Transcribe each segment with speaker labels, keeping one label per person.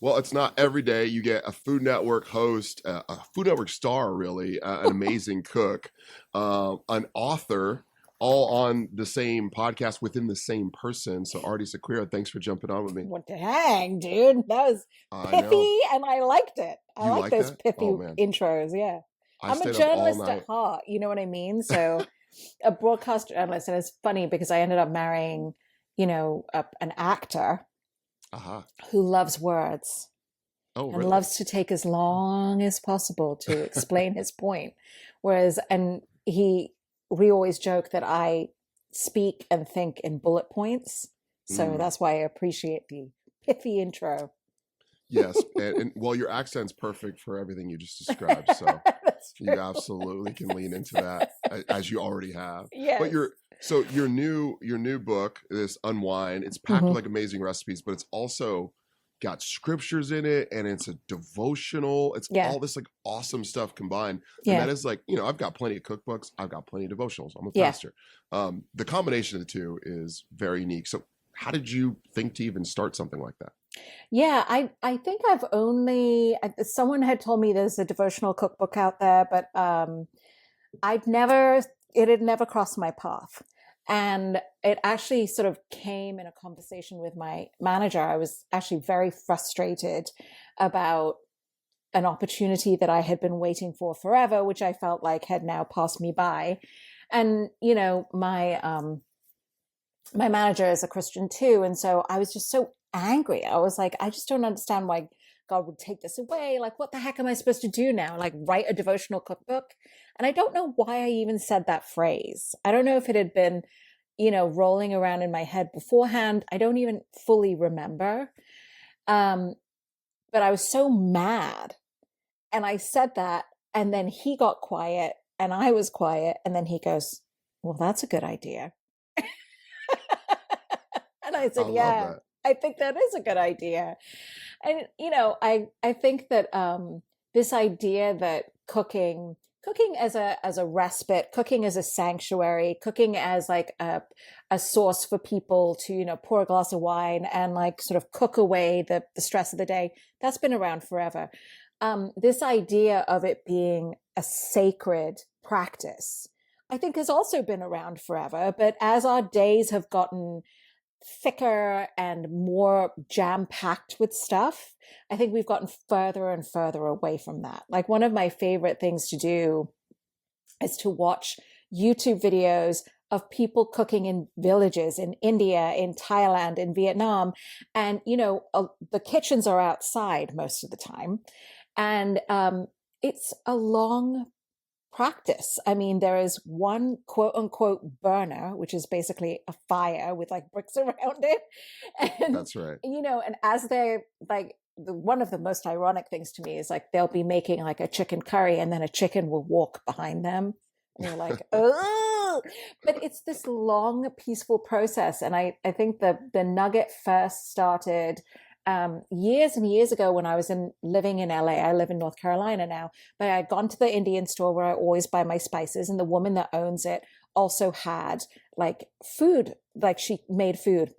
Speaker 1: Well, it's not every day you get a Food Network host, a Food Network star, really, an amazing cook, an author, all on the same podcast within the same person. So, Aarti Sequeira, thanks for jumping on with me.
Speaker 2: What the hang, dude? That was
Speaker 1: I know.
Speaker 2: pithy, and I liked it. I
Speaker 1: You
Speaker 2: like
Speaker 1: like
Speaker 2: those
Speaker 1: that?
Speaker 2: pithy
Speaker 1: Oh, man.
Speaker 2: intros. Yeah,
Speaker 1: I
Speaker 2: I'm a
Speaker 1: stayed up all
Speaker 2: journalist at
Speaker 1: night.
Speaker 2: heart. You know what I mean? So, a broadcast journalist, and it's funny because I ended up marrying, an actor
Speaker 1: Aha.
Speaker 2: who loves words
Speaker 1: Oh,
Speaker 2: and
Speaker 1: really?
Speaker 2: loves to take as long as possible to explain his point. Whereas, and we always joke that I speak and think in bullet points. So
Speaker 1: Mm.
Speaker 2: that's why I appreciate the pithy intro.
Speaker 1: Yes, and well, your accent's perfect for everything you just described. So
Speaker 2: That's
Speaker 1: you
Speaker 2: true.
Speaker 1: absolutely can lean into that as you already have. But
Speaker 2: Yes.
Speaker 1: your new book, this Unwind, it's packed with
Speaker 2: hmm
Speaker 1: like amazing recipes, but it's also got scriptures in it, and it's a devotional. It's
Speaker 2: Yeah.
Speaker 1: all this like awesome stuff combined, and
Speaker 2: Yeah.
Speaker 1: that is like I've got plenty of cookbooks, I've got plenty of devotionals. I'm a
Speaker 2: Yeah.
Speaker 1: pastor. The combination of the two is very unique. So how did you think to even start something like that?
Speaker 2: Yeah. I think someone had told me there's a devotional cookbook out there, but it had never crossed my path. And it actually sort of came in a conversation with my manager. I was actually very frustrated about an opportunity that I had been waiting for forever, which I felt like had now passed me by. And, my manager is a Christian too. And so I was just so angry. I was like, I just don't understand why God would take this away. Like, what the heck am I supposed to do now? Like, write a devotional cookbook? And I don't know why I even said that phrase. I don't know if it had been, rolling around in my head beforehand. I don't even fully remember. Um, but I was so mad. And I said that. And then he got quiet and I was quiet. And then he goes, well, that's a good idea. And I
Speaker 1: I
Speaker 2: said,
Speaker 1: love
Speaker 2: yeah,
Speaker 1: that.
Speaker 2: I think that is a good idea. And, I think that this idea that cooking as a respite, cooking as a sanctuary, cooking as like a source for people to, pour a glass of wine and like sort of cook away the stress of the day, that's been around forever. This idea of it being a sacred practice, I think has also been around forever. But as our days have gotten thicker and more jam packed with stuff, I think we've gotten further and further away from that. Like one of my favorite things to do is to watch YouTube videos of people cooking in villages in India, in Thailand, in Vietnam. And, the kitchens are outside most of the time. And it's a long practice. I mean, there is one quote unquote burner, which is basically a fire with like bricks around it. And,
Speaker 1: That's right.
Speaker 2: and as they're like, one of the most ironic things to me is like they'll be making like a chicken curry and then a chicken will walk behind them. And you're like, oh, but it's this long, peaceful process. And I think the nugget first started years and years ago when I was living in LA. I live in North Carolina now, but I'd gone to the Indian store where I always buy my spices, and the woman that owns it also had like food, like she made food.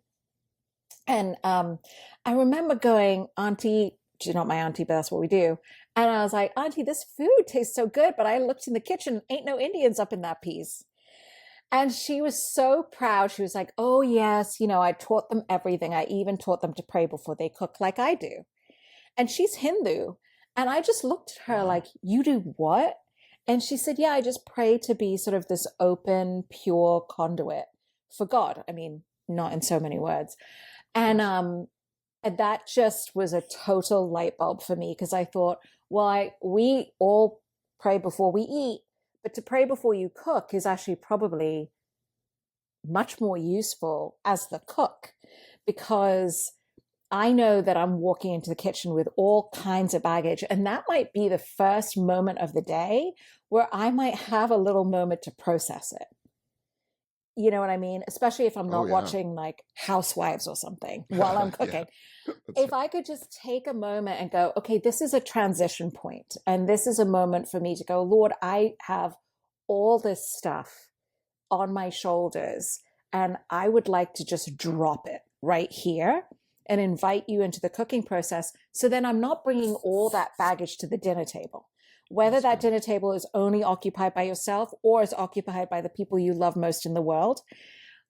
Speaker 2: And I remember going, Auntie, she's not my auntie, but that's what we do. And I was like, Auntie, this food tastes so good, but I looked in the kitchen, ain't no Indians up in that piece. And she was so proud. She was like, oh, yes, I taught them everything. I even taught them to pray before they cook like I do. And she's Hindu. And I just looked at her like, you do what? And she said, yeah, I just pray to be sort of this open, pure conduit for God. I mean, not in so many words. And that just was a total light bulb for me because I thought, well, we all pray before we eat. But to pray before you cook is actually probably much more useful as the cook, because I know that I'm walking into the kitchen with all kinds of baggage. And that might be the first moment of the day where I might have a little moment to process it. You know what I mean? Especially if I'm
Speaker 1: Oh
Speaker 2: not
Speaker 1: yeah.
Speaker 2: watching like Housewives or something while I'm cooking. If I could just take a moment and go, okay, this is a transition point, and this is a moment for me to go, Lord, I have all this stuff on my shoulders and I would like to just drop it right here and invite you into the cooking process. So then I'm not bringing all that baggage to the dinner table. Whether
Speaker 1: That's
Speaker 2: that
Speaker 1: good.
Speaker 2: dinner table is only occupied by yourself or is occupied by the people you love most in the world,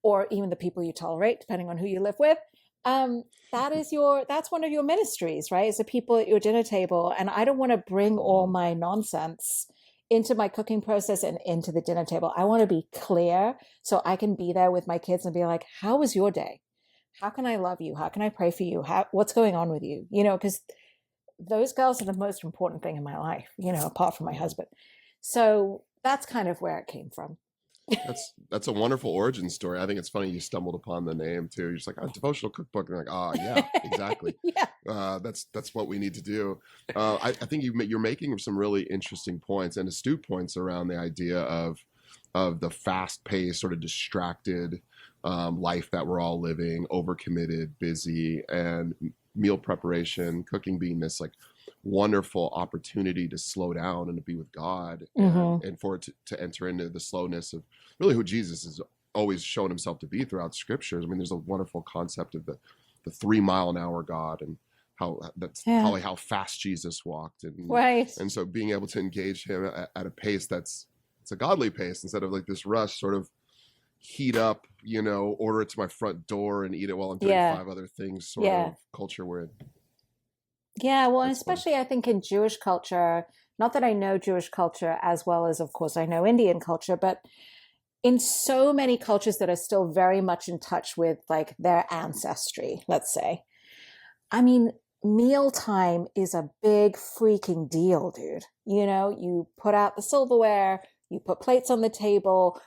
Speaker 2: or even the people you tolerate, depending on who you live with. That's one of your ministries, right? Is the people at your dinner table. And I don't want to bring all my nonsense into my cooking process and into the dinner table. I want to be clear so I can be there with my kids and be like, how was your day? How can I love you? How can I pray for you? What's going on with you? Because those girls are the most important thing in my life, apart from my husband. So that's kind of where it came from.
Speaker 1: That's a wonderful origin story. I think it's funny you stumbled upon the name too. You're just like, a devotional cookbook. And like, yeah, exactly.
Speaker 2: Yeah.
Speaker 1: That's what we need to do. I think you're making some really interesting points and astute points around the idea of the fast-paced, sort of distracted life that we're all living, overcommitted, busy, and meal preparation, cooking being this like wonderful opportunity to slow down and to be with God, and for it to enter into the slowness of really who Jesus has always shown himself to be throughout scriptures. I mean, there's a wonderful concept of the 3 mile an hour God, and how that's probably how fast Jesus walked, and
Speaker 2: Right.
Speaker 1: and so being able to engage him at a pace it's a godly pace instead of like this rush sort of heat up, order it to my front door and eat it while I'm doing 5 other things sort of culture we're in.
Speaker 2: Yeah, well, and
Speaker 1: That's fun.
Speaker 2: especially I think in Jewish culture, not that I know Jewish culture as well as, of course, I know Indian culture, but in so many cultures that are still very much in touch with like their ancestry, let's say. I mean, mealtime is a big freaking deal, dude. You put out the silverware, you put plates on the table.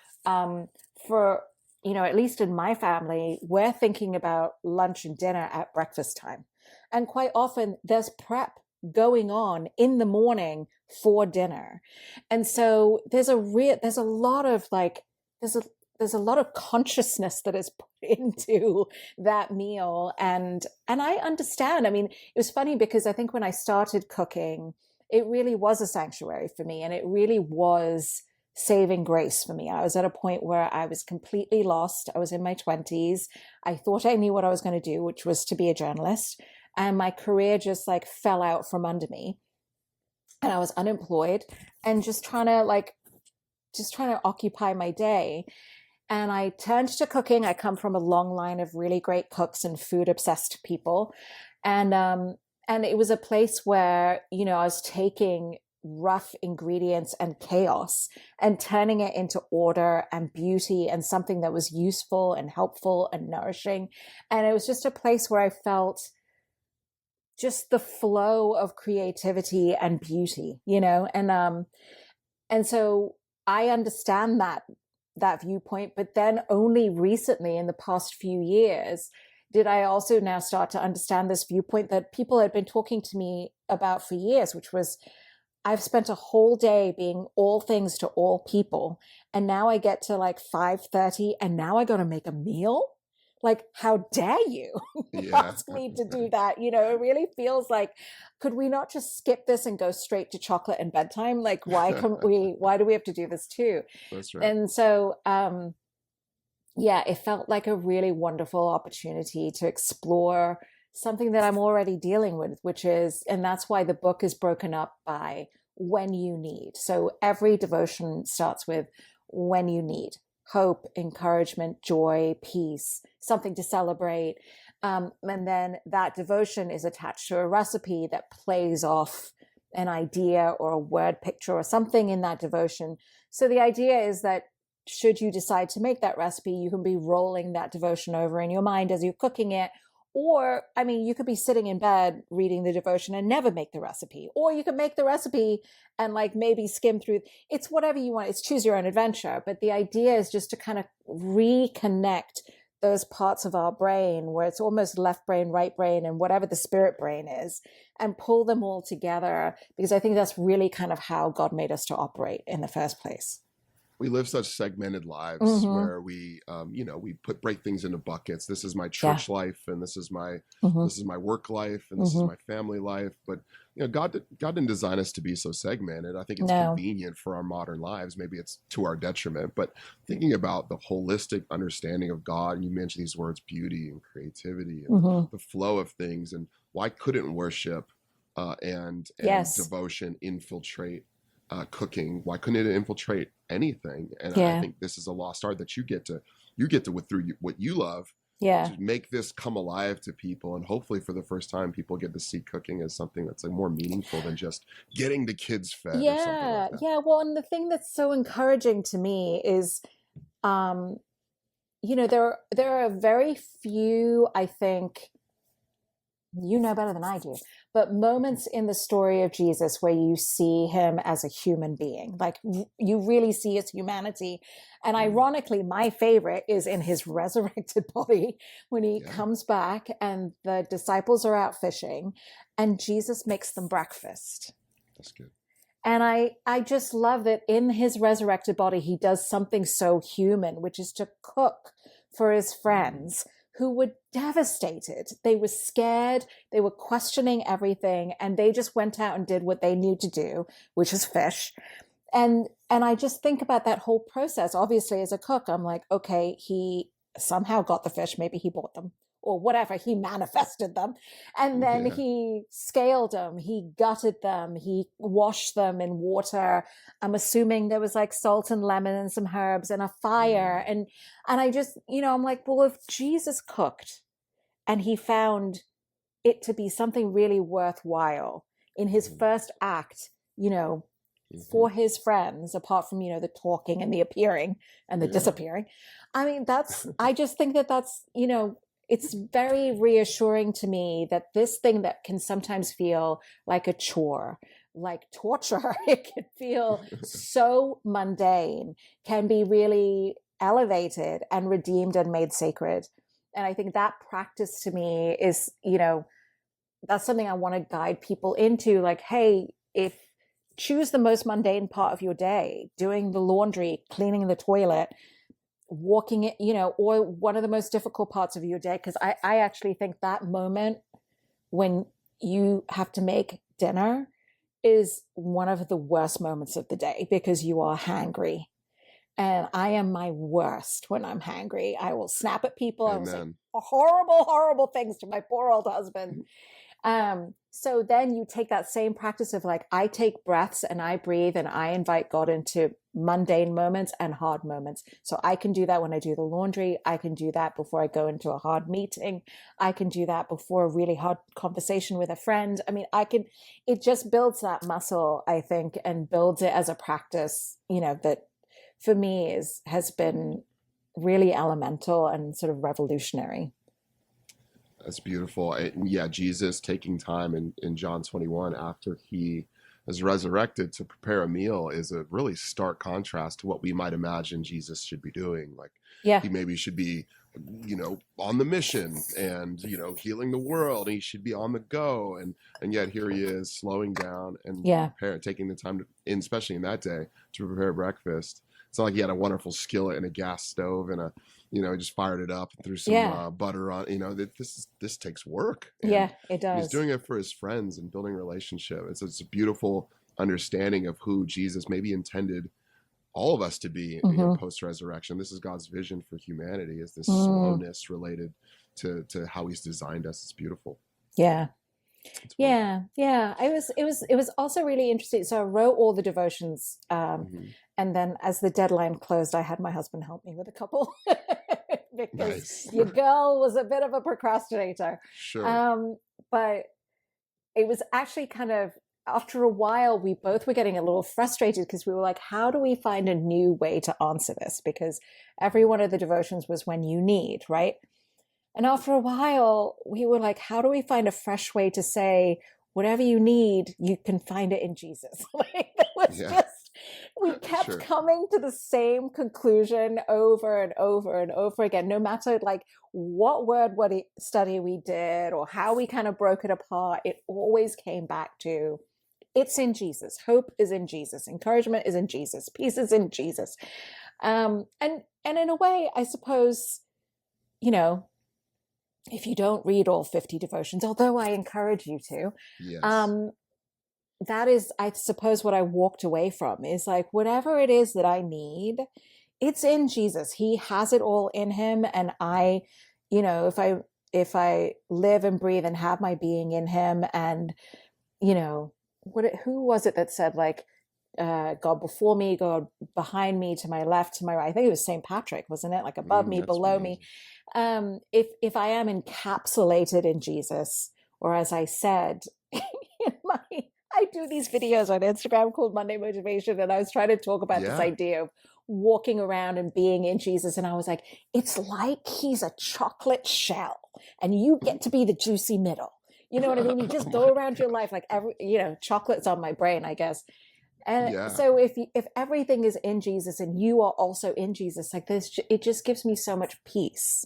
Speaker 2: For, at least in my family, we're thinking about lunch and dinner at breakfast time. And quite often there's prep going on in the morning for dinner. And so there's a lot of like, there's a lot of consciousness that is put into that meal. And I understand. I mean, it was funny because I think when I started cooking, it really was a sanctuary for me. And it really was saving grace for me. I was at a point where I was completely lost. I was in my 20s. I thought I knew what I was going to do, which was to be a journalist. And my career just like fell out from under me. And I was unemployed and just trying to occupy my day. And I turned to cooking. I come from a long line of really great cooks and food obsessed people. And it was a place where, I was taking rough ingredients and chaos and turning it into order and beauty and something that was useful and helpful and nourishing. And it was just a place where I felt just the flow of creativity and beauty, and so I understand that viewpoint, but then only recently in the past few years did I also now start to understand this viewpoint that people had been talking to me about for years, which was I've spent a whole day being all things to all people, and now I get to like 5:30 and now I got to make a meal. Like, how dare you ask me to do that? It really feels like, could we not just skip this and go straight to chocolate and bedtime? Like, why do we have to do this too?
Speaker 1: That's right.
Speaker 2: And so, it felt like a really wonderful opportunity to explore something that I'm already dealing with, and that's why the book is broken up by when you need. So every devotion starts with when you need. Hope, encouragement, joy, peace, something to celebrate. And then that devotion is attached to a recipe that plays off an idea or a word picture or something in that devotion. So the idea is that should you decide to make that recipe, you can be rolling that devotion over in your mind as you're cooking it. Or, I mean, you could be sitting in bed reading the devotion and never make the recipe. Or you could make the recipe and like maybe skim through. It's whatever you want. It's choose your own adventure. But the idea is just to kind of reconnect those parts of our brain where it's almost left brain, right brain, and whatever the spirit brain is, and pull them all together. Because I think that's really kind of how God made us to operate in the first place.
Speaker 1: we live such segmented lives
Speaker 2: Mm-hmm.
Speaker 1: where we we break things into buckets. This is my
Speaker 2: Yeah.
Speaker 1: church life, and
Speaker 2: Mm-hmm.
Speaker 1: this is my work life, and this is
Speaker 2: Mm-hmm.
Speaker 1: my family life. But God didn't design us to be so segmented. I think it's
Speaker 2: No.
Speaker 1: convenient for our modern lives. Maybe it's to our detriment. But thinking about the holistic understanding of God, and you mentioned these words, beauty and creativity and
Speaker 2: Mm-hmm.
Speaker 1: the flow of things, and why couldn't worship and
Speaker 2: Yes.
Speaker 1: devotion infiltrate cooking? Why couldn't it infiltrate anything? And I
Speaker 2: Yeah.
Speaker 1: think this is a lost art that with through what you love
Speaker 2: Yeah.
Speaker 1: to make this come alive to people, and hopefully for the first time people get to see cooking as something that's like more meaningful than just getting the kids fed or something like
Speaker 2: Yeah.
Speaker 1: that.
Speaker 2: Yeah. Well, and the thing that's so encouraging to me is, um, there are very few, I think, you know better than I do, but moments in the story of Jesus where you see him as a human being, like you really see his humanity. And
Speaker 1: Mm,
Speaker 2: ironically, my favorite is in his resurrected body when he
Speaker 1: yeah,
Speaker 2: comes back and the disciples are out fishing and Jesus makes them breakfast.
Speaker 1: that's good.
Speaker 2: And I just love that in his resurrected body, he does something so human, which is to cook for his
Speaker 1: Mm,
Speaker 2: friends who were devastated. They were scared. They were questioning everything. And they just went out and did what they knew to do, which is fish. And I just think about that whole process. Obviously, as a cook, I'm like, okay, he somehow got the fish. Maybe he bought them or whatever. He manifested them. And then
Speaker 1: yeah.
Speaker 2: he scaled them. He gutted them. He washed them in water. I'm assuming there was like salt and lemon and some herbs and a fire.
Speaker 1: Mm,
Speaker 2: And I just, I'm like, well, if Jesus cooked and he found it to be something really worthwhile in his
Speaker 1: mm,
Speaker 2: first act, you know,
Speaker 1: mhm.
Speaker 2: for his friends, apart from, the talking and the appearing and the
Speaker 1: Yeah.
Speaker 2: disappearing. I mean, I just think that it's very reassuring to me that this thing that can sometimes feel like a chore, like torture, it can feel so mundane, can be really elevated and redeemed and made sacred. And I think that practice to me is, that's something I want to guide people into. Like, hey, if choose the most mundane part of your day, doing the laundry, cleaning the toilet, walking it, or one of the most difficult parts of your day. Because I actually think that moment when you have to make dinner is one of the worst moments of the day because you are hangry. And I am my worst when I'm hangry. I will snap at people. I will say
Speaker 1: Amen.
Speaker 2: horrible, horrible things to my poor old husband. So then you take that same practice of like, I take breaths and I breathe and I invite God into mundane moments and hard moments. So I can do that when I do the laundry. I can do that before I go into a hard meeting. I can do that before a really hard conversation with a friend. I mean, it just builds that muscle, I think, and builds it as a practice, that for me has been really elemental and sort of revolutionary.
Speaker 1: That's beautiful. And yeah, Jesus taking time in John 21 after he is resurrected to prepare a meal is a really stark contrast to what we might imagine Jesus should be doing. Like
Speaker 2: Yeah.
Speaker 1: he maybe should be, on the mission and, healing the world. And he should be on the go. And yet here he is slowing down and
Speaker 2: Yeah.
Speaker 1: taking the time especially in that day, to prepare breakfast. It's not like he had a wonderful skillet and a gas stove and just fired it up and threw some
Speaker 2: Yeah.
Speaker 1: butter on. This takes work,
Speaker 2: Yeah,
Speaker 1: and
Speaker 2: it
Speaker 1: he's
Speaker 2: does.
Speaker 1: doing it for his friends and building a relationship. It's a beautiful understanding of who Jesus maybe intended all of us to be,
Speaker 2: Hmm.
Speaker 1: post resurrection. This is God's vision for humanity. Is this
Speaker 2: Mm,
Speaker 1: slowness related to how He's designed us? It's beautiful.
Speaker 2: yeah.
Speaker 1: It's wonderful.
Speaker 2: Yeah. Yeah. It was also really interesting. So I wrote all the devotions.
Speaker 1: Hmm.
Speaker 2: And then as the deadline closed, I had my husband help me with a couple because
Speaker 1: Nice.
Speaker 2: your girl was a bit of a procrastinator.
Speaker 1: Sure.
Speaker 2: Um, but it was actually kind of after a while, we both were getting a little frustrated because we were like, how do we find a new way to answer this? Because every one of the devotions was when you need, right? And after a while, we were like, how do we find a fresh way to say, whatever you need, you can find it in Jesus? Like, it was
Speaker 1: Yeah.
Speaker 2: just, we kept
Speaker 1: Sure.
Speaker 2: coming to the same conclusion over and over and over again, no matter like what study we did or how we kind of broke it apart. It always came back to it's in Jesus. Hope is in Jesus. Encouragement is in Jesus. Peace is in Jesus. And in a way, I suppose, you know, if you don't read all 50 devotions, although I encourage you to,
Speaker 1: Yes.
Speaker 2: um, that is, I suppose, what I walked away from is like, whatever it is that I need, it's in Jesus. He has it all in him. And I, if I live and breathe and have my being in him, and, who was it that said like, God before me, God behind me, to my left, to my right. I think it was St. Patrick, wasn't it? Like above me,
Speaker 1: That's
Speaker 2: below me.
Speaker 1: amazing.
Speaker 2: If I am encapsulated in Jesus, or as I said, I do these videos on Instagram called Monday Motivation, and I was trying to talk about this
Speaker 1: Yeah.
Speaker 2: idea of walking around and being in Jesus, and I was like, it's like he's a chocolate shell, and you get to be the juicy middle. You know what I mean? You
Speaker 1: Oh
Speaker 2: just
Speaker 1: my
Speaker 2: go around your
Speaker 1: God.
Speaker 2: life like chocolate's on my brain, I guess. And
Speaker 1: Yeah.
Speaker 2: so if everything is in Jesus and you are also in Jesus, like this, it just gives me so much peace.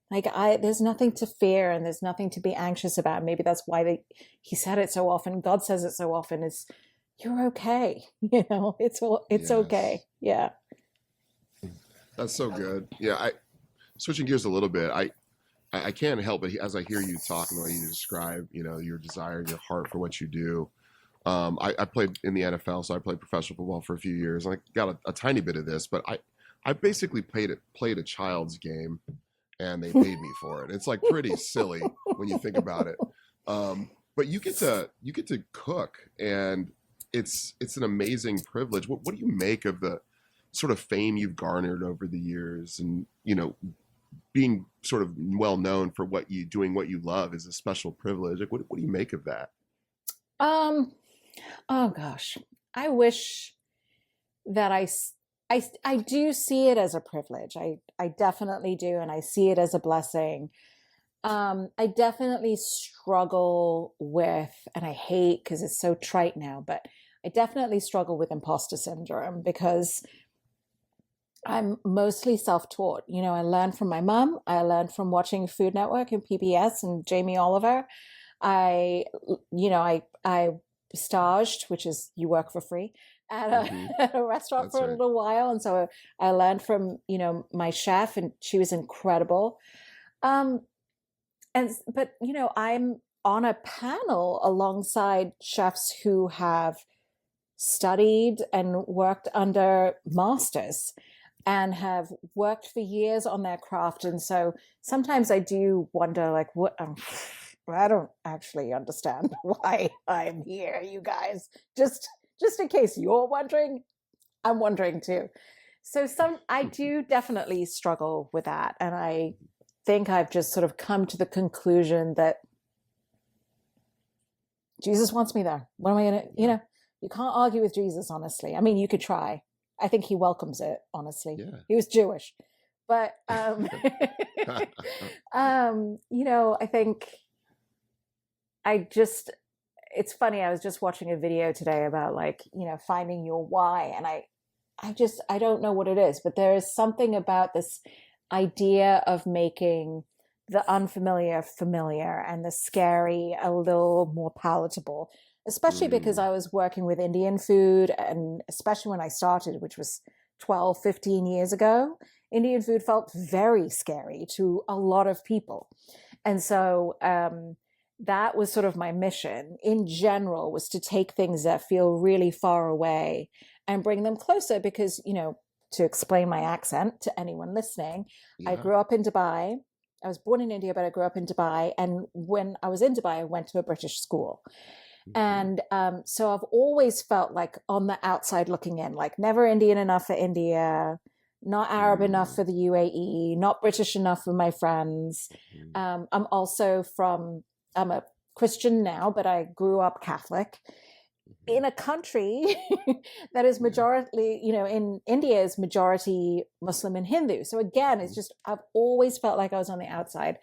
Speaker 2: Like there's nothing to fear and there's nothing to be anxious about. Maybe that's why he said it so often. God says it so often. Is you're okay. It's okay.
Speaker 1: Yes.
Speaker 2: Yeah.
Speaker 1: That's so good. Yeah. Switching gears a little bit. I can't help but as I hear you talk and the way you describe, your desire, your heart for what you do. I played in the NFL, so I played professional football for a few years, and I got a tiny bit of this, but I basically played a child's game, and they paid me for it. It's like pretty silly when you think about it. But you get to cook, and it's an amazing privilege. What do you make of the sort of fame you've garnered over the years, and being sort of well known for what you love is a special privilege. Like, what do you make of that?
Speaker 2: Um. Oh gosh, I wish that I do see it as a privilege. I definitely do, and I see it as a blessing. I definitely struggle with, and I hate because it's so trite now, but I definitely struggle with imposter syndrome because I'm mostly self-taught. I learned from my mom. I learned from watching Food Network and PBS and Jamie Oliver. I, I staged, which is you work for free at a,
Speaker 1: Hmm.
Speaker 2: at a restaurant
Speaker 1: That's
Speaker 2: for a
Speaker 1: right.
Speaker 2: little while. And so I learned from, my chef, and she was incredible. Um, but I'm on a panel alongside chefs who have studied and worked under masters and have worked for years on their craft. And so sometimes I do wonder, like, what I don't actually understand why I'm here, you guys. Just in case you're wondering, I'm wondering too. So I do definitely struggle with that. And I think I've just sort of come to the conclusion that Jesus wants me there. What am I gonna,
Speaker 1: Yeah.
Speaker 2: you can't argue with Jesus, honestly. I mean, you could try. I think he welcomes it, honestly.
Speaker 1: Yeah.
Speaker 2: He was Jewish. But I think I just it's funny, I was just watching a video today about like, finding your why. And I don't know what it is, but there is something about this idea of making the unfamiliar familiar and the scary a little more palatable, especially because
Speaker 1: Mm,
Speaker 2: I was working with Indian food. And especially when I started, which was 12, 15 years ago, Indian food felt very scary to a lot of people. And so, that was sort of my mission in general, was to take things that feel really far away and bring them closer because, to explain my accent to anyone listening, I
Speaker 1: yeah.
Speaker 2: grew up in Dubai. I was born in India, but I grew up in Dubai. And when I was in Dubai, I went to a British school.
Speaker 1: Hmm.
Speaker 2: And so I've always felt like on the outside looking in, like never Indian enough for India, not Arab enough
Speaker 1: Mm,
Speaker 2: for the UAE, not British enough for my friends.
Speaker 1: hmm.
Speaker 2: I'm also I'm a Christian now, but I grew up Catholic
Speaker 1: Hmm.
Speaker 2: in a country that is
Speaker 1: Yeah.
Speaker 2: majority, in India is majority Muslim and Hindu. So again, it's
Speaker 1: Hmm.
Speaker 2: just, I've always felt like I was on the outside.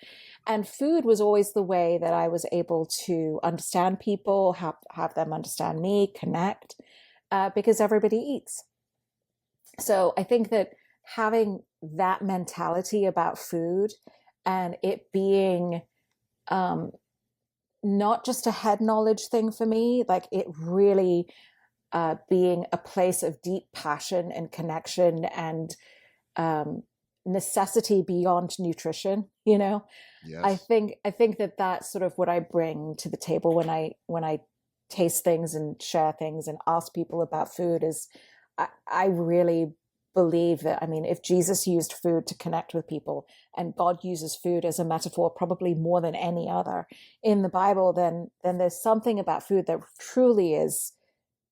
Speaker 2: And food was always the way that I was able to understand people, have them understand me, connect, because everybody eats. So I think that having that mentality about food and it being, um, not just a head knowledge thing for me, like it really being a place of deep passion and connection and um, necessity beyond nutrition.
Speaker 1: Yes.
Speaker 2: I think that that's sort of what I bring to the table when I taste things and share things and ask people about food is I really believe that, I mean, if Jesus used food to connect with people and God uses food as a metaphor probably more than any other in the Bible, then there's something about food that truly is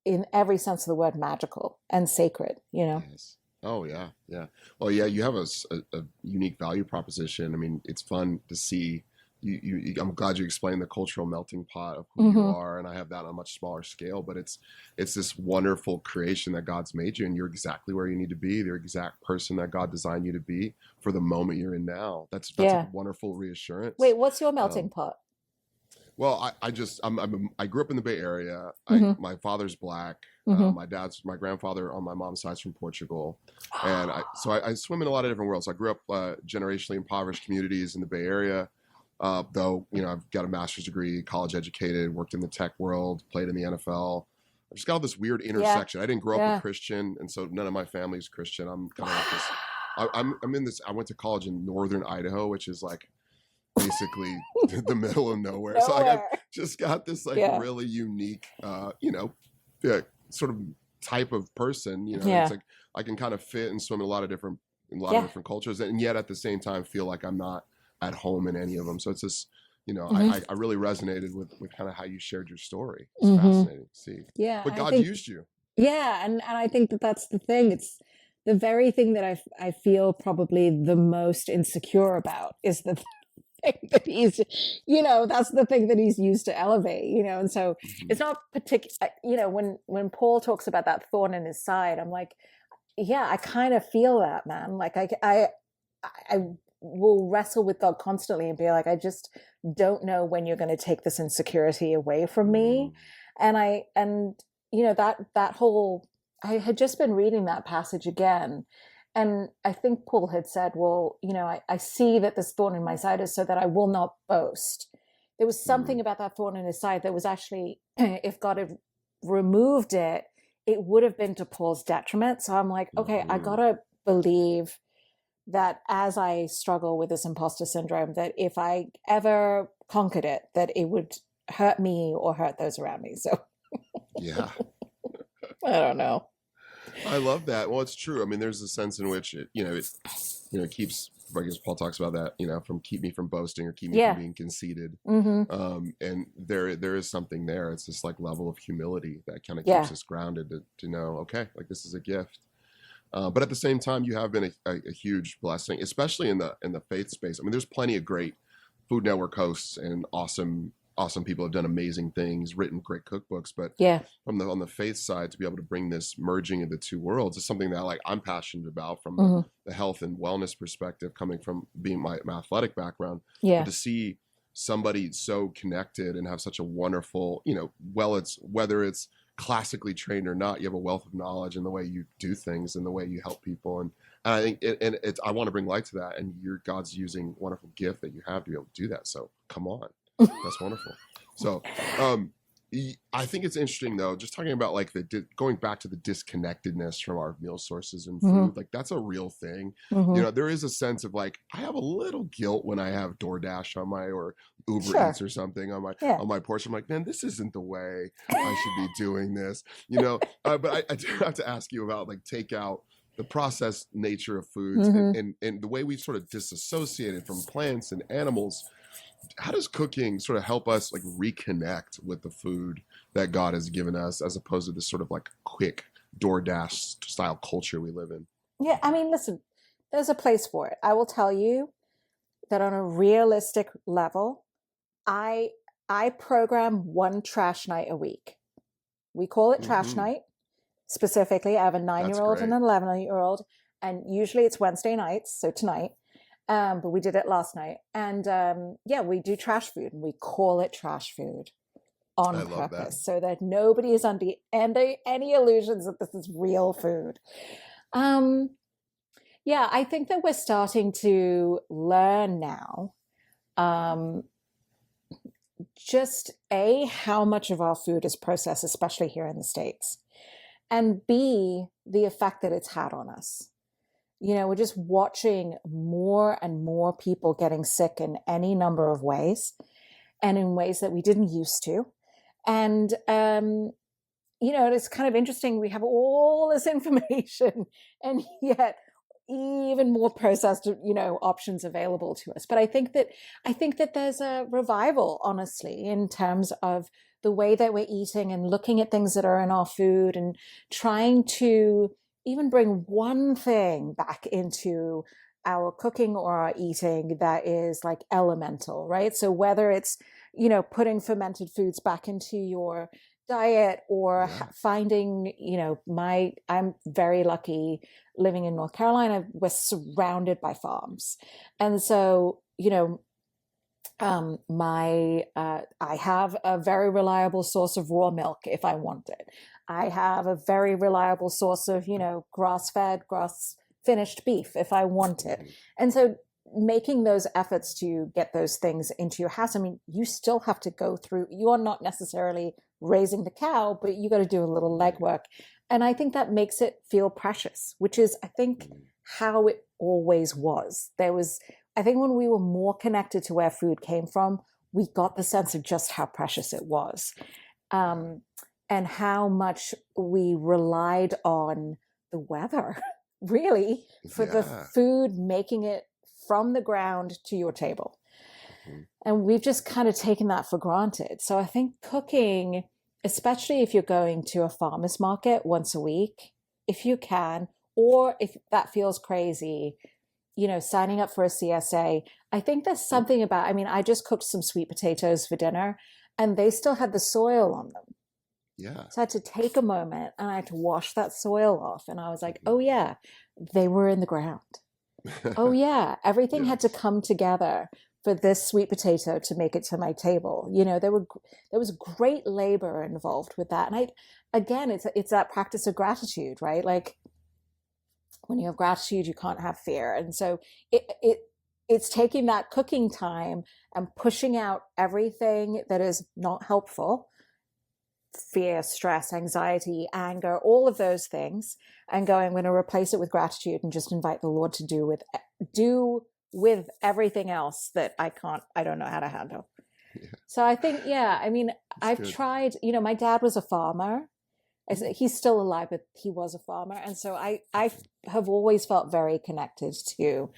Speaker 2: in every sense of the word magical and sacred.
Speaker 1: Yes. Oh yeah, yeah. Well, yeah. You have a unique value proposition. I mean, it's fun to see. I'm glad you explained the cultural melting pot of who you
Speaker 2: Hmm.
Speaker 1: are, and I have that on a much smaller scale. But it's this wonderful creation that God's made you, and you're exactly where you need to be. The exact person that God designed you to be for the moment you're in now. That's a
Speaker 2: Yeah.
Speaker 1: wonderful reassurance.
Speaker 2: Wait, what's your melting
Speaker 1: Um,
Speaker 2: pot?
Speaker 1: well, I grew up in the Bay Area.
Speaker 2: Hmm.
Speaker 1: My father's black.
Speaker 2: Hmm.
Speaker 1: My grandfather on my mom's side's from Portugal, and I swim in a lot of different worlds. I grew up generationally impoverished communities in the Bay Area. Though I've got a master's degree, college educated, worked in the tech world, played in the NFL. I've just got all this weird
Speaker 2: Yeah.
Speaker 1: intersection. I didn't grow up a
Speaker 2: Yeah.
Speaker 1: Christian, and so none of my family's Christian. I'm kind of like this.
Speaker 2: Wow.
Speaker 1: I'm in this. I went to college in northern Idaho, which is like basically the middle of nowhere. So like I've
Speaker 2: Nowhere.
Speaker 1: just got this like
Speaker 2: Yeah.
Speaker 1: really unique, sort of type of person. It's
Speaker 2: Yeah.
Speaker 1: like I can kind of fit and swim in a lot of
Speaker 2: Yeah.
Speaker 1: different cultures, and yet at the same time feel like I'm not at home in any of them. So it's this.
Speaker 2: Hmm.
Speaker 1: I really resonated with kind of how you shared your story. It's
Speaker 2: Hmm.
Speaker 1: fascinating to see.
Speaker 2: Yeah.
Speaker 1: But
Speaker 2: I
Speaker 1: God
Speaker 2: think,
Speaker 1: used you.
Speaker 2: yeah. And I think that that's the thing. It's the very thing that I feel probably the most insecure about is the thing that that's the thing that he's used to elevate. And so
Speaker 1: Hmm.
Speaker 2: it's not particular, when Paul talks about that thorn in his side, I'm like, yeah, I kind of feel that, man. Like I will wrestle with God constantly and be like, I just don't know when you're going to take this insecurity away from me.
Speaker 1: Mm.
Speaker 2: And that whole, I had just been reading that passage again. And I think Paul had said, well, I see that this thorn in my side is so that I will not boast. There was something
Speaker 1: Mm.
Speaker 2: about that thorn in his side that was actually, if God had removed it, it would have been to Paul's detriment. So I'm like, okay, I
Speaker 1: Hmm.
Speaker 2: gotta believe that as I struggle with this imposter syndrome, that if I ever conquered it, that it would hurt me or hurt those around me. So
Speaker 1: Yeah.
Speaker 2: I don't know.
Speaker 1: I love that. Well, it's true. I mean, there's a sense in which it keeps, I guess Paul talks about that, from keep me from boasting or keep me from
Speaker 2: Yeah.
Speaker 1: being conceited.
Speaker 2: Mm-hmm.
Speaker 1: And there is something there. It's this like level of humility that kind of keeps
Speaker 2: Yeah.
Speaker 1: us grounded to know, okay, like this is a gift. But at the same time, you have been a huge blessing, especially in the faith space. I mean, there's plenty of great Food Network hosts and awesome people have done amazing things, written great cookbooks. But
Speaker 2: Yeah.
Speaker 1: on the faith side, to be able to bring this merging of the two worlds is something that like I'm passionate about from
Speaker 2: Mm-hmm.
Speaker 1: the health and wellness perspective, coming from being my athletic background. But
Speaker 2: Yeah.
Speaker 1: to see somebody so connected and have such a wonderful, it's whether it's classically trained or not, you have a wealth of knowledge in the way you do things and the way you help people. And I think I want to bring light to that. And God's using wonderful gift that you have to be able to do that. So come on, that's wonderful. So, I think it's interesting though, just talking about like going back to the disconnectedness from our meal sources and
Speaker 2: Mm-hmm.
Speaker 1: food, like that's a real thing.
Speaker 2: Mm-hmm.
Speaker 1: There is a sense of like, I have a little guilt when I have DoorDash or Uber
Speaker 2: Sure.
Speaker 1: Eats or something
Speaker 2: Yeah.
Speaker 1: on my porch. I'm like, man, this isn't the way I should be doing this, but I do have to ask you about like takeout, the processed nature of foods,
Speaker 2: Mm-hmm.
Speaker 1: and the way we've sort of disassociated from plants and animals. How does cooking sort of help us like reconnect with the food that God has given us, as opposed to this sort of like quick DoorDash style culture we live in?
Speaker 2: Yeah. I mean, listen, there's a place for it. I will tell you that on a realistic level, I I program one trash night a week. We call it trash
Speaker 1: Hmm.
Speaker 2: night specifically. I have a
Speaker 1: That's
Speaker 2: 9-year-old and
Speaker 1: great.
Speaker 2: an 11-year-old, and usually it's Wednesday nights, so tonight. But we did it last night, and yeah, we do trash food, and we call it trash food
Speaker 1: I
Speaker 2: on
Speaker 1: love that.
Speaker 2: purpose, so that nobody is under any illusions that this is real food. Um, yeah, I think that we're starting to learn now. Um, just A, how much of our food is processed, especially here in the States, and B, the effect that it's had on us. We're just watching more and more people getting sick in any number of ways and in ways that we didn't used to. And, it's kind of interesting. We have all this information and yet even more processed, options available to us. But I think that there's a revival, honestly, in terms of the way that we're eating and looking at things that are in our food and trying to even bring one thing back into our cooking or our eating that is like elemental, right? So whether it's, putting fermented foods back into your diet or
Speaker 1: Yeah.
Speaker 2: finding, I'm very lucky living in North Carolina. We're surrounded by farms. And so, I have a very reliable source of raw milk if I want it. I have a very reliable source of, grass-fed, grass-finished beef if I want it.
Speaker 1: Mhm.
Speaker 2: And so making those efforts to get those things into your house, I mean, you still have to go through, you are not necessarily raising the cow, but you got to do a little
Speaker 1: Right.
Speaker 2: legwork. And I think that makes it feel precious, which is, I think,
Speaker 1: Mhm.
Speaker 2: how it always was. I think when we were more connected to where food came from, we got the sense of just how precious it was, um, and how much we relied on the weather, really, for the
Speaker 1: Yeah.
Speaker 2: food making it from the ground to your table.
Speaker 1: Mhm.
Speaker 2: And we've just kind of taken that for granted. So I think cooking, especially if you're going to a farmer's market once a week, if you can, or if that feels crazy, signing up for a CSA. I think there's something about, I mean, I just cooked some sweet potatoes for dinner and they still had the soil on them.
Speaker 1: Yeah.
Speaker 2: So I had to take a moment and I had to wash that soil off. And I was like,
Speaker 1: Mhm.
Speaker 2: oh, yeah, they were in the ground. Oh, yeah, everything had to
Speaker 1: Yes.
Speaker 2: come together for this sweet potato to make it to my table. There was great labor involved with that. And again, it's that practice of gratitude, right? Like, when you have gratitude, you can't have fear. And so it's taking that cooking time and pushing out everything that is not helpful, fear, stress, anxiety, anger, all of those things, and going, I'm going to replace it with gratitude and just invite the Lord to do with everything else that I don't know how to handle.
Speaker 1: Yeah.
Speaker 2: So I think, yeah, I mean,
Speaker 1: That's
Speaker 2: I've
Speaker 1: good.
Speaker 2: tried, my dad was a farmer. He's still alive, but he was a farmer. And so I have always felt very connected to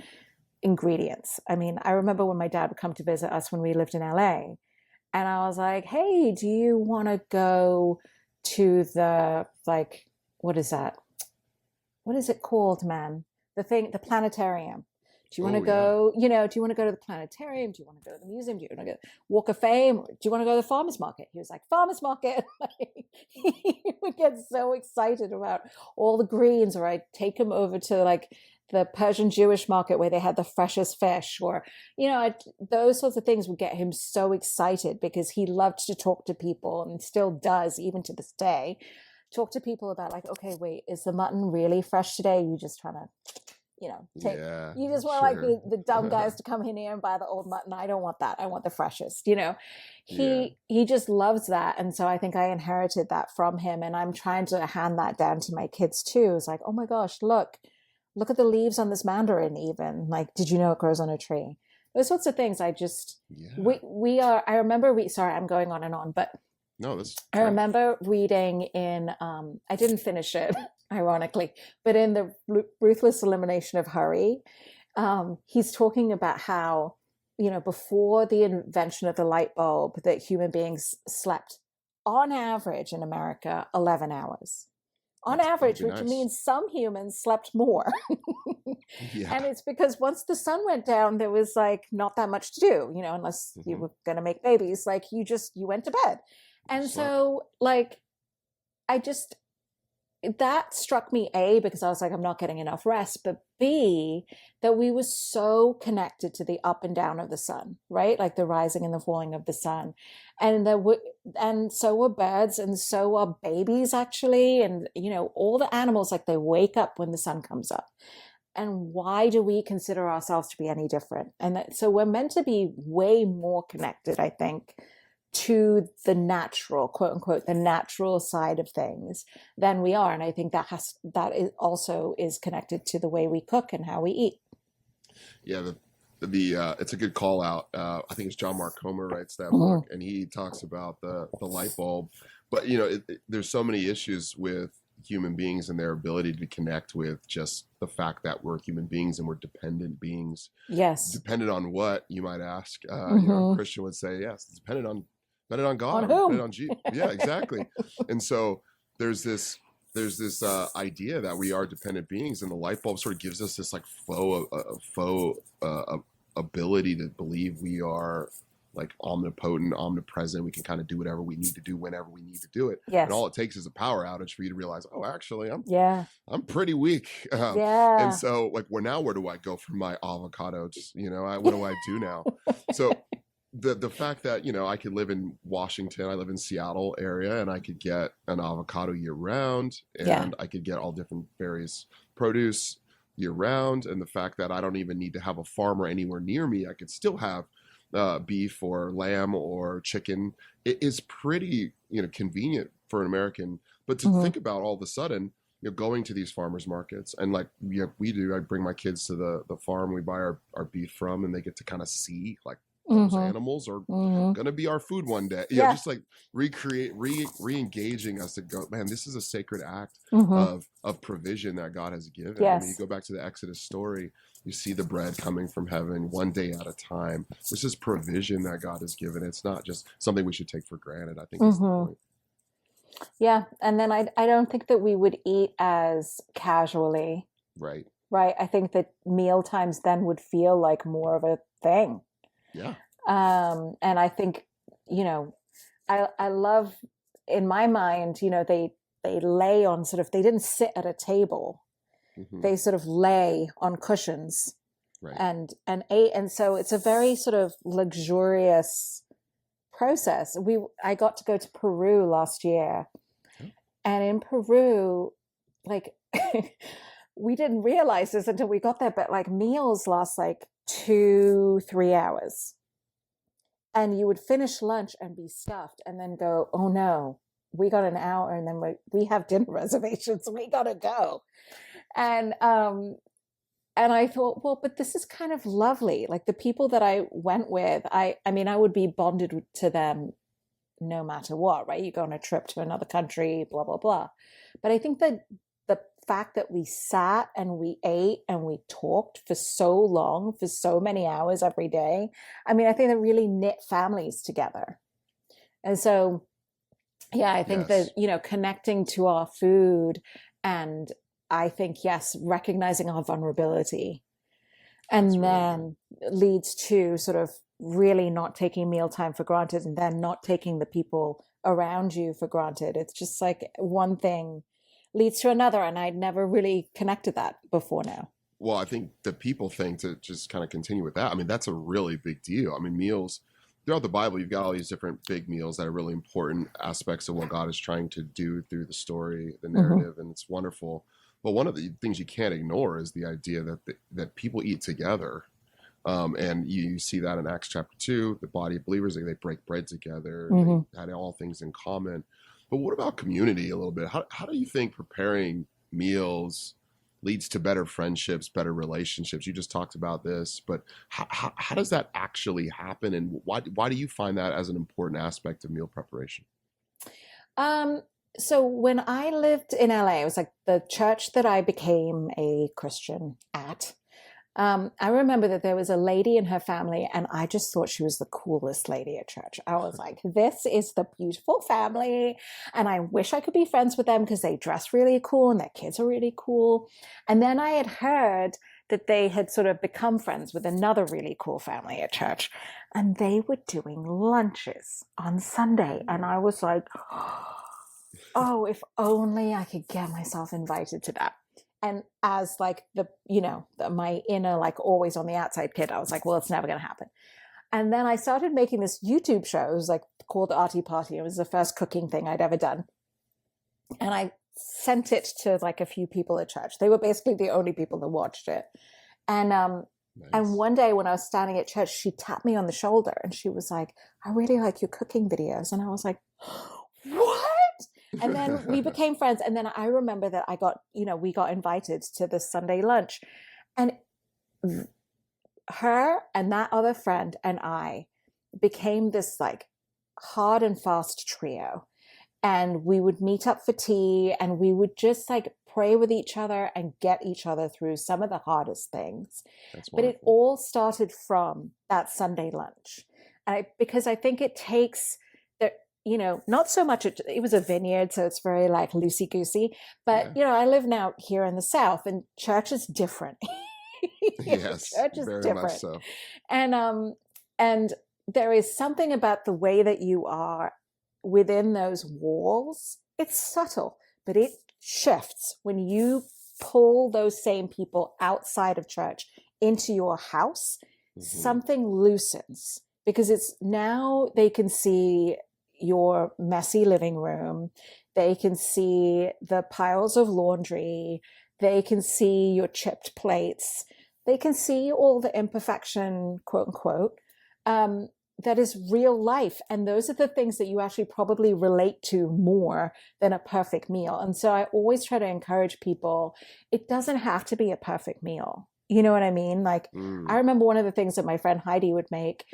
Speaker 2: ingredients. I mean, I remember when my dad would come to visit us when we lived in LA, and I was like, hey, do you want to go to the, like, what is that? What is it called, man? The planetarium. Do you want to
Speaker 1: Oh yeah.
Speaker 2: go, do you want to go to the planetarium? Do you want to go to the museum? Do you want to go Walk of Fame? Do you want to go to the farmer's market? He was like, farmer's market. He would get so excited about all the greens, or I'd take him over to like the Persian Jewish market where they had the freshest fish, or, those sorts of things would get him so excited because he loved to talk to people and still does even to this day. Talk to people about like, okay, wait, is the mutton really fresh today? You just trying to, take,
Speaker 1: Yeah.
Speaker 2: you just want like
Speaker 1: Sure.
Speaker 2: the dumb guys to come in here and buy the old mutton. I don't want that. I want the freshest,
Speaker 1: Yeah.
Speaker 2: he just loves that. And so I think I inherited that from him, and I'm trying to hand that down to my kids too. It's like, oh my gosh, look at the leaves on this mandarin. Even like, did you know it grows on a tree? Those sorts of things.
Speaker 1: Yeah.
Speaker 2: We are, I remember sorry, I'm going on and on, but
Speaker 1: No, that's
Speaker 2: I
Speaker 1: great.
Speaker 2: remember reading in, I didn't finish it, ironically, but in the Ruthless Elimination of Hurry, he's talking about how, before the invention of the light bulb, that human beings slept on average in America 11 hours. On
Speaker 1: That would
Speaker 2: average,
Speaker 1: be
Speaker 2: which
Speaker 1: nice.
Speaker 2: means some humans slept more.
Speaker 1: Yeah.
Speaker 2: And it's because once the sun went down, there was like not that much to do, unless you
Speaker 1: Hmm.
Speaker 2: were going to make babies. Like you went to bed. And
Speaker 1: Slept.
Speaker 2: so, like, I just, that struck me, A, because I was like, I'm not getting enough rest, but B, that we were so connected to the up and down of the sun, right? Like the rising and the falling of the sun. And and so were birds, and so are babies, actually. And, all the animals, like they wake up when the sun comes up. And why do we consider ourselves to be any different? And so we're meant to be way more connected, I think, to the natural, quote unquote, the natural side of things than we are. And I think that is also is connected to the way we cook and how we eat.
Speaker 1: Yeah, it's a good call out. I think it's John Mark Comer writes that book, and he talks about the light bulb. But there's so many issues with human beings and their ability to connect with just the fact that we're human beings and we're dependent beings.
Speaker 2: Yes.
Speaker 1: Dependent on what, you might ask? A Christian would say, yes, it's dependent on God,
Speaker 2: on whom?
Speaker 1: dependent on Jesus. Yeah, exactly. And so there's this idea that we are dependent beings, and the light bulb sort of gives us this like faux ability to believe we are like omnipotent, omnipresent. We can kind of do whatever we need to do whenever we need to do it.
Speaker 2: Yes.
Speaker 1: And all it takes is a power outage for you to realize, oh, actually, I'm pretty weak.
Speaker 2: Yeah.
Speaker 1: And so like, where do I go for my avocados? What do I do now? So the fact that I could live in Washington, I live in Seattle area, and I could get an avocado year round, and I could get all different various produce year round, and the fact that I don't even need to have a farmer anywhere near me, I could still have beef or lamb or chicken. It is pretty convenient for an American. But to think about all of a sudden going to these farmers markets, and like we do, I bring my kids to the farm we buy our beef from, and they get to kind of see like those animals are gonna be our food one day. Just like re-engaging us to go, man, this is a sacred act of provision that God has given.
Speaker 2: Yes.
Speaker 1: I mean, you go back to the Exodus story, you see the bread coming from heaven one day at a time. This is provision that God has given. It's not just something we should take for granted, I think is the point.
Speaker 2: Yeah. And then I don't think that we would eat as casually.
Speaker 1: Right.
Speaker 2: I think that meal times then would feel like more of a thing.
Speaker 1: Yeah.
Speaker 2: And I think, I love, in my mind, they lay on they didn't sit at a table. They sort of lay on cushions and ate. And so it's a very sort of luxurious process. I got to go to Peru last year, and in Peru, like we didn't realize this until we got there, but like meals last like 2-3 hours. And you would finish lunch and be stuffed and then go, oh no, we got an hour, and then we have dinner reservations, we gotta go. And I thought, well, but this is kind of lovely. Like the people that I went with, I mean, I would be bonded to them no matter what, right? You go on a trip to another country, blah, blah, blah. But I think that the fact that we sat and we ate and we talked for so long, for so many hours every day, I mean, I think that really knit families together. And so, yeah, I think that, connecting to our food, and I think, yes, recognizing our vulnerability, and then leads to sort of really not taking mealtime for granted, and then not taking the people around you for granted. It's just like one thing leads to another, and I'd never really connected that before now.
Speaker 1: Well, I think the people thing, to just kind of continue with that, I mean, that's a really big deal. I mean, meals throughout the Bible, you've got all these different big meals that are really important aspects of what God is trying to do through the story, the narrative, and it's wonderful. But one of the things you can't ignore is the idea that people eat together. And you see that in Acts chapter 2, the body of believers, they break bread together, they had all things in common. But what about community a little bit? How do you think preparing meals leads to better friendships, better relationships? You just talked about this, but how does that actually happen? And why do you find that as an important aspect of meal preparation?
Speaker 2: So when I lived in LA, it was like the church that I became a Christian at. I remember that there was a lady in her family, and I just thought she was the coolest lady at church. I was like, this is the beautiful family, and I wish I could be friends with them because they dress really cool and their kids are really cool. And then I had heard that they had sort of become friends with another really cool family at church, and they were doing lunches on Sunday. And I was like, oh, if only I could get myself invited to that. And as like my inner, like always on the outside kid, I was like, well, it's never going to happen. And then I started making this YouTube show. It was like called Aarti Party. It was the first cooking thing I'd ever done. And I sent it to like a few people at church. They were basically the only people that watched it. And And
Speaker 1: Nice.
Speaker 2: one day when I was standing at church, she tapped me on the shoulder and she was like, I really like your cooking videos. And I was like, what? And then we became friends. And then I remember that we got invited to the Sunday lunch. And her and that other friend and I became this like hard and fast trio. And we would meet up for tea and we would just like pray with each other and get each other through some of the hardest things.
Speaker 1: That's
Speaker 2: But it
Speaker 1: wonderful.
Speaker 2: all started from that Sunday lunch. Because I think it takes the, not so much, it was a vineyard, so it's very like loosey goosey. But,
Speaker 1: Yeah.
Speaker 2: I live now here in the South and church is different.
Speaker 1: Yes,
Speaker 2: Church is
Speaker 1: very much
Speaker 2: different.
Speaker 1: so.
Speaker 2: And there is something about the way that you are within those walls. It's subtle, but it shifts when you pull those same people outside of church into your house. Something loosens because it's now they can see your messy living room. They can see the piles of laundry. They can see your chipped plates. They can see all the imperfection, quote unquote, that is real life. And those are the things that you actually probably relate to more than a perfect meal. And so I always try to encourage people, it doesn't have to be a perfect meal. You know what I mean? Like, I remember one of the things that my friend Heidi would make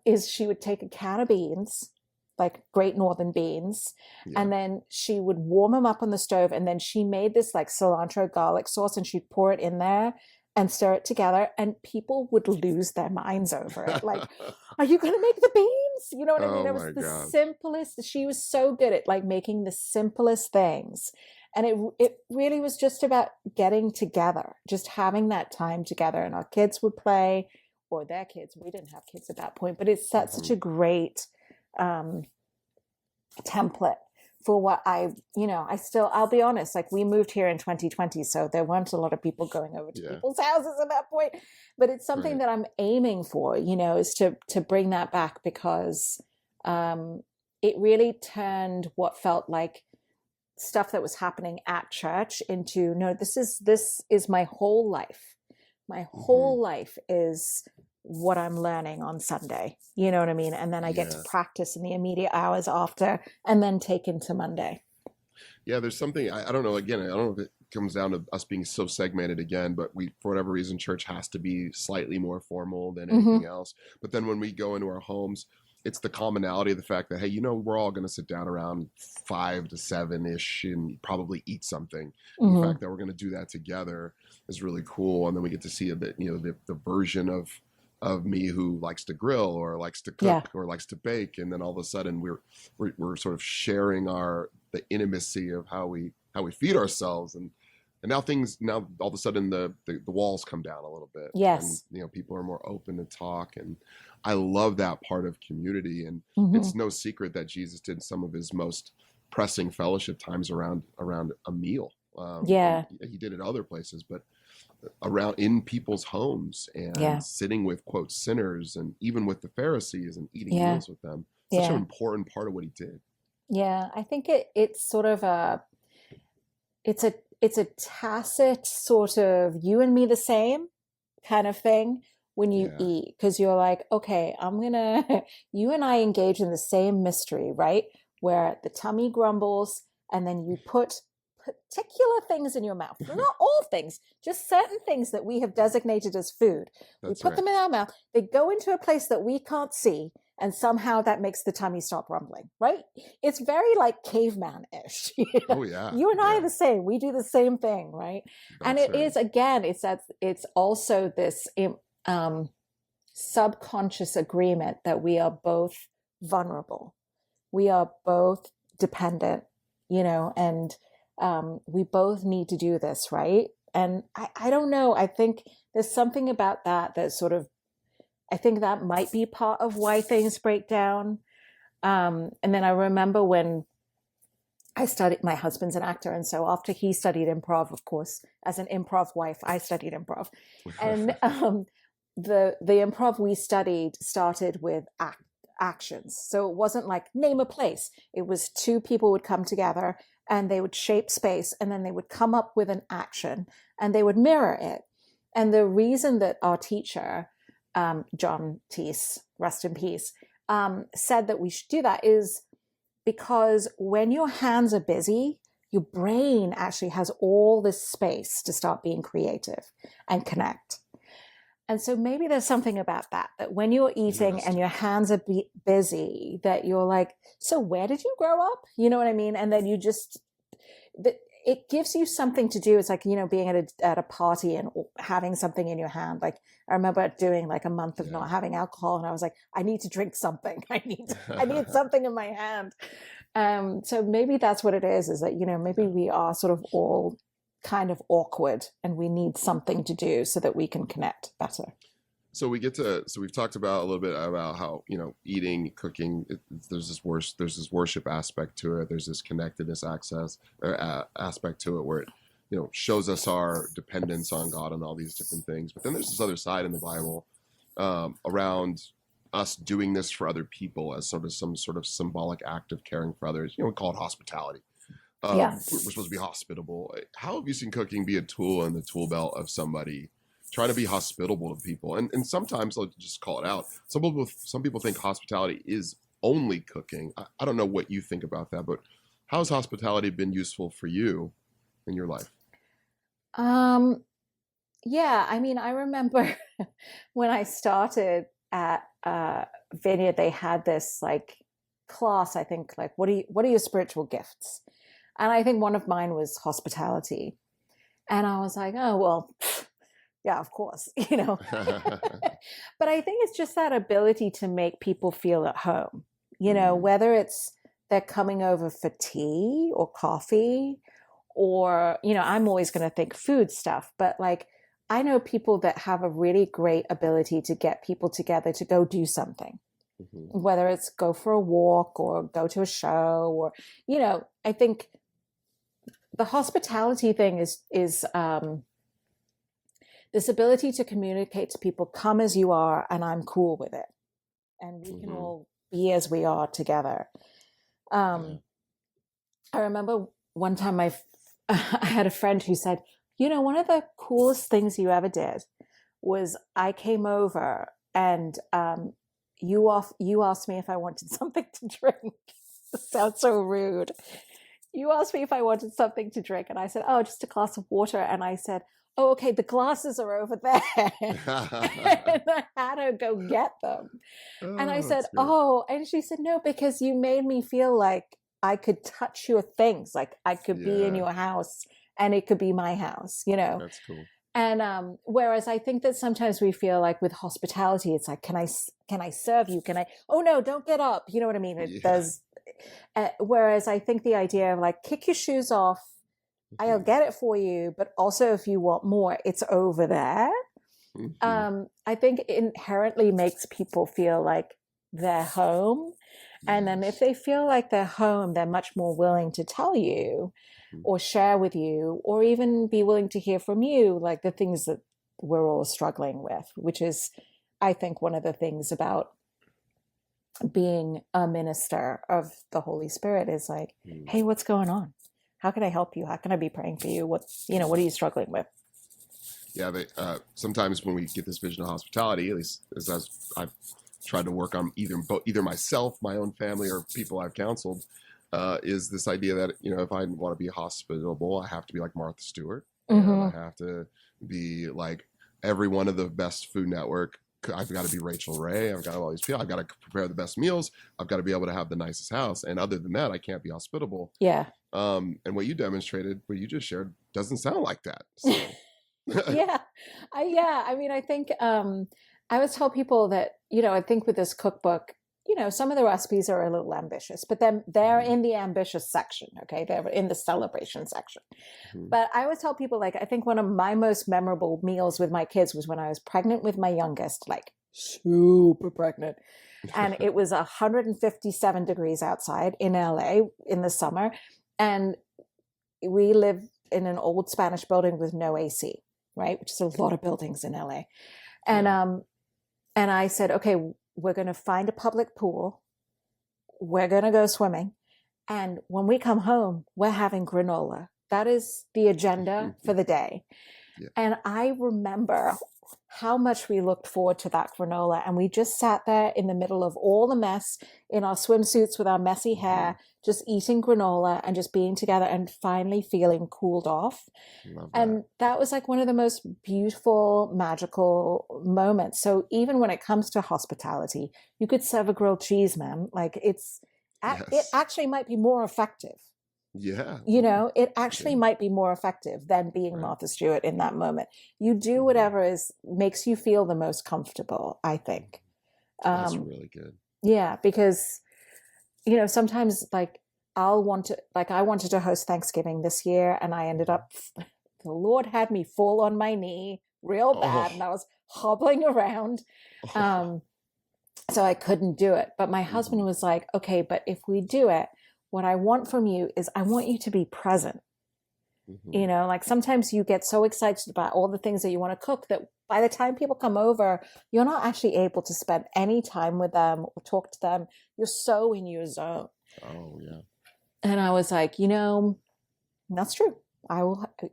Speaker 2: is she would take a can of beans, like Great Northern beans,
Speaker 1: Yeah.
Speaker 2: and then she would warm them up on the stove. And then she made this like cilantro garlic sauce and she'd pour it in there and stir it together. And people would lose their minds over it. Like, are you going to make the beans? You know what I mean?
Speaker 1: Oh
Speaker 2: It was
Speaker 1: my
Speaker 2: the
Speaker 1: gosh.
Speaker 2: simplest. She was so good at like making the simplest things. And it really was just about getting together, just having that time together. And our kids would play, or their kids. We didn't have kids at that point, but it's such a great template for what I'll be honest, like we moved here in 2020, so there weren't a lot of people going over to people's houses at that point, but it's something that I'm aiming for, is to bring that back because it really turned what felt like stuff that was happening at church into, no, this is my whole life. My whole life is what I'm learning on Sunday. You know what I mean? And then I get to practice in the immediate hours after and then take into Monday.
Speaker 1: Yeah, there's something, I don't know, again, I don't know if it comes down to us being so segmented again, but for whatever reason, church has to be slightly more formal than anything else. But then when we go into our homes, it's the commonality of the fact that, hey, we're all going to sit down around 5 to 7-ish and probably eat something. And the fact that we're going to do that together is really cool. And then we get to see a bit, the version of me who likes to grill or likes to cook or likes to bake, and then all of a sudden we're sort of sharing the intimacy of how we feed ourselves, and now all of a sudden the walls come down a little bit.
Speaker 2: Yes.
Speaker 1: And people are more open to talk, and I love that part of community. And it's no secret that Jesus did some of his most pressing fellowship times around a meal. He did it other places, but around in people's homes and sitting with quote sinners and even with the Pharisees and eating meals with them. Such an important part of what he did.
Speaker 2: Yeah, I think it's sort of it's a tacit sort of you and me the same kind of thing when you eat, because you're like, okay, you and I engage in the same mystery, right? Where the tummy grumbles and then you put particular things in your mouth. Not all things, just certain things that we have designated as food. We put them in our mouth. They go into a place that we can't see, and somehow that makes the tummy stop rumbling, right? It's very like caveman-ish.
Speaker 1: Oh yeah.
Speaker 2: You and I are the same. We do the same thing, right? And it is, again, it's also this subconscious agreement that we are both vulnerable. We are both dependent, and we both need to do this, right? And I don't know. I think there's something about that sort of, I think that might be part of why things break down. And then I remember when I studied, my husband's an actor. And so after he studied improv, of course, as an improv wife, I studied improv. And the improv we studied started with actions. So it wasn't like name a place. It was two people would come together and they would shape space, and then they would come up with an action and they would mirror it. And the reason that our teacher, John Teese, rest in peace, said that we should do that is because when your hands are busy, your brain actually has all this space to start being creative and connect. And so maybe there's something about that, that when you're eating and your hands are busy, that you're like, so where did you grow up? You know what I mean? And then you just, it gives you something to do. It's like, you know, being at a party and having something in your hand. Like I remember doing like a month of not having alcohol, and I was like, I need to drink something. I need something in my hand. So maybe that's what it is that, you know, maybe we are sort of all kind of awkward and we need something to do so that we can connect better.
Speaker 1: So we've talked about a little bit about how, you know, eating, cooking, there's this worship aspect to it. There's this connectedness aspect to it where it, you know, shows us our dependence on God and all these different things. But then there's this other side in the Bible around us doing this for other people as sort of some sort of symbolic act of caring for others. You know, we call it hospitality. We're supposed to be hospitable. How have you seen cooking be a tool in the tool belt of somebody trying to be hospitable to people? And sometimes I'll just call it out. Some people think hospitality is only cooking. I don't know what you think about that, but how has hospitality been useful for you in your life?
Speaker 2: Yeah, I mean, I remember when I started at Vineyard, they had this like class, I think, like what are your spiritual gifts? And I think one of mine was hospitality. And I was like, oh, well, yeah, of course, you know. But I think it's just that ability to make people feel at home, you know, whether it's they're coming over for tea or coffee or, you know, I'm always going to think food stuff, but like I know people that have a really great ability to get people together to go do something. Whether it's go for a walk or go to a show or, you know, I think the hospitality thing is this ability to communicate to people, come as you are, and I'm cool with it. And we can all be as we are together. I remember one time I had a friend who said, you know, one of the coolest things you ever did was I came over and you asked me if I wanted something to drink. It sounds so rude. You asked me if I wanted something to drink, and I said, oh, just a glass of water. And I said, oh, okay, the glasses are over there. And I had her go get them. And I said, oh, and she said, no, because you made me feel like I could touch your things, like I could be in your house and it could be my house, you know?
Speaker 1: That's cool.
Speaker 2: And whereas I think that sometimes we feel like with hospitality, it's like, can I serve you? Oh no, don't get up. You know what I mean? It does. Whereas I think the idea of like, kick your shoes off, I'll get it for you. But also if you want more, it's over there. I think it inherently makes people feel like they're home. And then if they feel like they're home, they're much more willing to tell you or share with you, or even be willing to hear from you, like the things that we're all struggling with, which is, I think, one of the things about being a minister of the Holy Spirit is like, hey, what's going on? How can I help you? How can I be praying for you? What are you struggling with?
Speaker 1: Yeah, sometimes when we get this vision of hospitality, at least as I've tried to work on either myself, my own family, or people I've counseled, is this idea that, you know, if I want to be hospitable, I have to be like Martha Stewart. And I have to be like every one of the best Food Network. I've got to be Rachel Ray. I've got all these people. I've got to prepare the best meals. I've got to be able to have the nicest house. And other than that, I can't be hospitable.
Speaker 2: Yeah.
Speaker 1: And what you demonstrated, what you just shared, doesn't sound like that. So.
Speaker 2: I mean, I think I always tell people that, you know, I think with this cookbook, you know, some of the recipes are a little ambitious, but then they're in the ambitious section. Okay. They're in the celebration section. But I always tell people, like, I think one of my most memorable meals with my kids was when I was pregnant with my youngest, like super pregnant. And it was 157 degrees outside in LA in the summer. And we live in an old Spanish building with no AC, right? Which is a lot of buildings in LA. And I said, okay, we're going to find a public pool. We're going to go swimming. And when we come home, we're having granola. That is the agenda for the day.
Speaker 1: Yeah.
Speaker 2: And I remember how much we looked forward to that granola. And we just sat there in the middle of all the mess in our swimsuits with our messy hair, just eating granola and just being together and finally feeling cooled off.
Speaker 1: Love that.
Speaker 2: And that was like one of the most beautiful, magical moments. So even when it comes to hospitality, you could serve a grilled cheese, man. Like it
Speaker 1: Yes.
Speaker 2: actually might be more effective.
Speaker 1: Yeah.
Speaker 2: It actually
Speaker 1: Yeah.
Speaker 2: might be more effective than being
Speaker 1: Right.
Speaker 2: Martha Stewart in that moment. You do whatever makes you feel the most comfortable, I think.
Speaker 1: That's
Speaker 2: Um,
Speaker 1: really good.
Speaker 2: yeah, because sometimes like I wanted to host Thanksgiving this year, and I ended up the Lord had me fall on my knee real bad, and
Speaker 1: Oh.
Speaker 2: I was hobbling around.
Speaker 1: Oh.
Speaker 2: So I couldn't do it. But my husband was like, okay, but if we do it, what I want from you is I want you to be present. Like sometimes you get so excited about all the things that you want to cook that by the time people come over, you're not actually able to spend any time with them or talk to them. You're so in your zone.
Speaker 1: Oh, yeah.
Speaker 2: And I was like, that's true.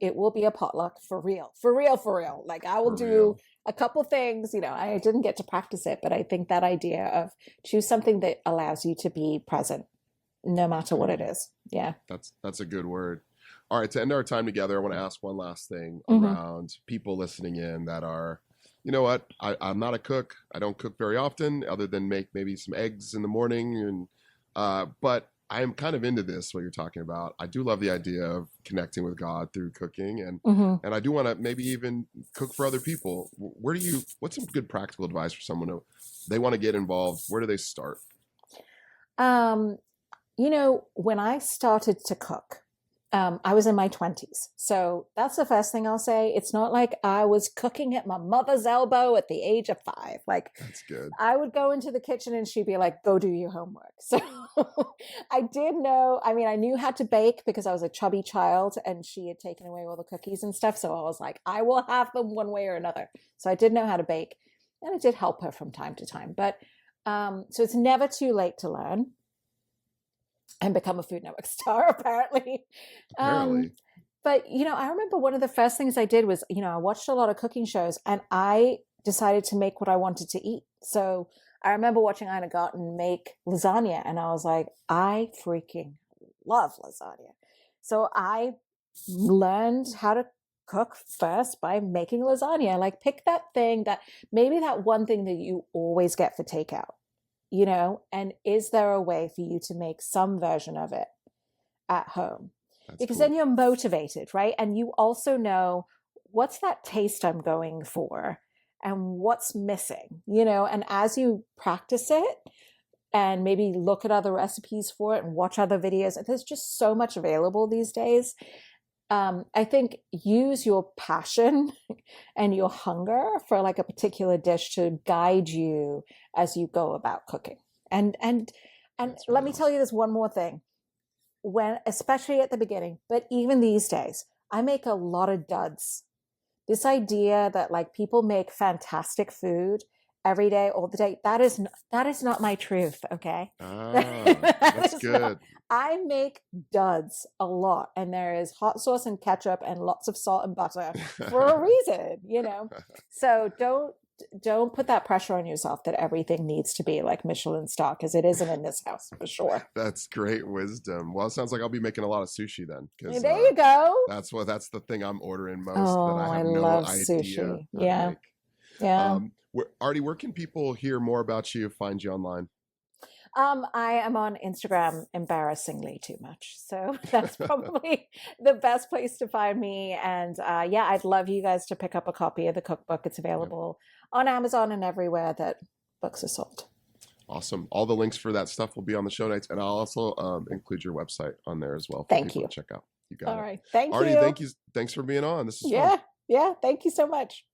Speaker 2: It will be a potluck for real, for real, for real. Like I will
Speaker 1: For
Speaker 2: do
Speaker 1: real.
Speaker 2: a couple things, I didn't get to practice it, but I think that idea of choose something that allows you to be present no matter what it is. Yeah.
Speaker 1: That's a good word. All right, to end our time together, I want to ask one last thing
Speaker 2: Mm-hmm.
Speaker 1: around people listening in that are, you know what, I'm not a cook. I don't cook very often, other than make maybe some eggs in the morning, and but I'm kind of into this. What you're talking about, I do love the idea of connecting with God through cooking, and
Speaker 2: Mm-hmm.
Speaker 1: and I do want to maybe even cook for other people. What's some good practical advice for someone who they want to get involved? Where do they start?
Speaker 2: Um, when I started to cook, I was in my 20s. So that's the first thing I'll say. It's not like I was cooking at my mother's elbow at the age of 5. Like
Speaker 1: That's good.
Speaker 2: I would go into the kitchen and she'd be like, go do your homework. So I did know, I mean, I knew how to bake because I was a chubby child and she had taken away all the cookies and stuff. So I was like, I will have them one way or another. So I did know how to bake, and it did help her from time to time. But so it's never too late to learn and become a Food Network star, apparently.
Speaker 1: Apparently.
Speaker 2: But, I remember one of the first things I did was, I watched a lot of cooking shows and I decided to make what I wanted to eat. So I remember watching Ina Garten make lasagna and I was like, I freaking love lasagna. So I learned how to cook first by making lasagna. Like pick that thing maybe that one thing that you always get for takeout, and is there a way for you to make some version of it at home?
Speaker 1: That's
Speaker 2: Because
Speaker 1: cool.
Speaker 2: then you're motivated, right? And you also know what's that taste I'm going for and what's missing, and as you practice it and maybe look at other recipes for it and watch other videos, there's just so much available these days. I think use your passion and your hunger for like a particular dish to guide you as you go about cooking. And
Speaker 1: That's
Speaker 2: let
Speaker 1: really
Speaker 2: me
Speaker 1: awesome.
Speaker 2: tell you this one more thing. Especially at the beginning, but even these days, I make a lot of duds. This idea that like people make fantastic food every day, all the day, that is not my truth. Okay.
Speaker 1: That's good.
Speaker 2: I make duds a lot, and there is hot sauce and ketchup and lots of salt and butter for a reason. So don't put that pressure on yourself that everything needs to be like Michelin star, because it isn't in this house for sure.
Speaker 1: That's great wisdom. Well, it sounds like I'll be making a lot of sushi then, because
Speaker 2: There you go.
Speaker 1: that's the thing I'm ordering most
Speaker 2: Oh,
Speaker 1: that I
Speaker 2: I
Speaker 1: have no
Speaker 2: love
Speaker 1: idea
Speaker 2: sushi.
Speaker 1: how to
Speaker 2: Yeah.
Speaker 1: make.
Speaker 2: Yeah.
Speaker 1: Artie, where can people hear more about you, find you online?
Speaker 2: I am on Instagram embarrassingly too much. So that's probably the best place to find me. And yeah, I'd love you guys to pick up a copy of the cookbook. It's
Speaker 1: Yep.
Speaker 2: available on Amazon and everywhere that books are sold.
Speaker 1: Awesome. All the links for that stuff will be on the show notes, and I'll also include your website on there as well for
Speaker 2: Thank
Speaker 1: people
Speaker 2: you.
Speaker 1: to check out. You got
Speaker 2: All
Speaker 1: it.
Speaker 2: right. Thank
Speaker 1: Artie,
Speaker 2: you.
Speaker 1: thank you. Thanks for being on. This is fun.
Speaker 2: Yeah. Yeah. Thank you so much.